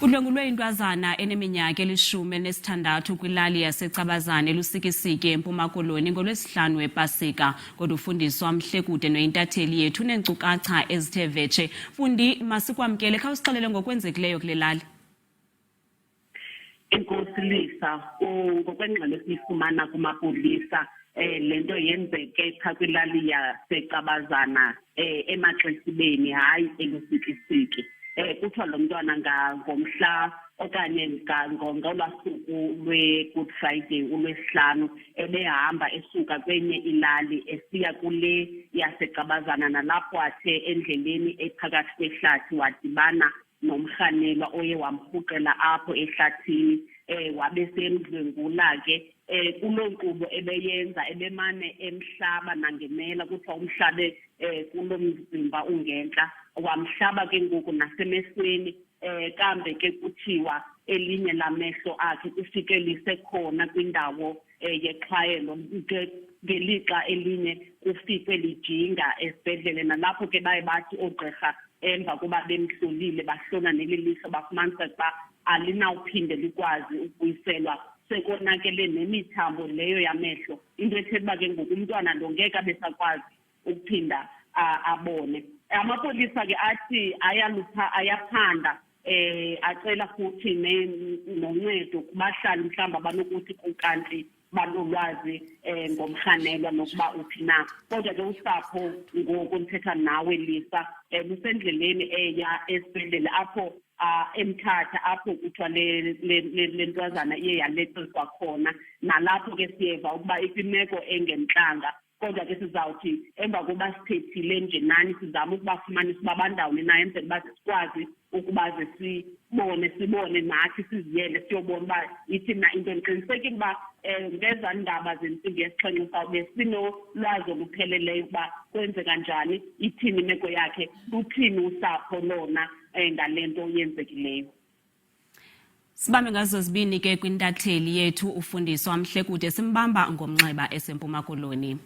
Kudlwengulwe intwazana eneminyaka elishumi elisithandathu kwilali yaseCabazana elusikisike eMpuma Koloni ngolwesihlanu wepasika. Kodwa uFundiswa Mhlekude noyintatheli yethu unenkcukhachan ezithe vetshe. Fundi, masikwamkele, khawusixelele ngokwenzekileyo kule lali. Inkosi Lisa, ngokwengxelo esiyifumana kumapolisa, lento yenzeke cha kwilali yaseCabazana emaxesibeni hayi elusikisiki. Kuthiwa lo mntwana ngomhla okanye ngolwasuku lwe-Good Friday uLwesihlanu ebehamba esuka kwenye ilali esiya kule yaseCabazana, nalapho athe endleleni ephakathi kwehlathi wadibana nomrhanelwa oye wamrhuqela apho ehlathini, wabe semdlwengula ke kuloo nkqubo ebeyenza ebemane emhlaba nangemela, kuthiwa umhlabe kulo mzimba ungentla, wamhlaba ke ngoku nasemesweni, kambe ke kuthiwa elinye lamehlo akhe kufike lisekhona kwindawo yexhwayelo, ngelixa elinye kufike lijinga esibhedlele. Nalapho ke baye bathi oogqirha emva kuba bemhlolile bahlona nelilihlo bafumanisa ukuba alinawuphinde likwazi ukubuyiselwa, sekonakele nemithambo leyo yamehlo, into ethetha uba ke ngoku umntwana lo ngeke abesakwazi ukuphinda abone. Amapolisa ke athi ayaphanda, acela futhi noncedo kubahlali mhlawumbi abanokuthi kukanti banolwazi ngomrhanelwa nokuba uphi na. Kodwa ke usapho ngoku ndithetha nawe Lisa lusendleleni eya esibhedlele apho eMthatha apho kuthiwa le ntwazana iye yaleqiswa khona, nalapho ke siyeva ukuba ikwimeko engentlanga. Kodwa ke sizawuthi emva kokuba sithethile nje nani sizama ukubafumanisa uba bandawoni na enzela uba sikwazi ukuba ze sibone nathi siziyele siyobona uba ithini na into. Ndiqinisekile uba ngeza ndaba zentsimbi yesixhenxe sawube sinolwazi olupheleleyo uba kwenzeka njani, ithini imeko yakhe, luthini usapho lona ngale nto yenzekileyo. Sibambe ngazo zibini ke kwintatheli yethu uFundiswa Mhlekude, simbamba ngomnxeba eseMpuma Koloni.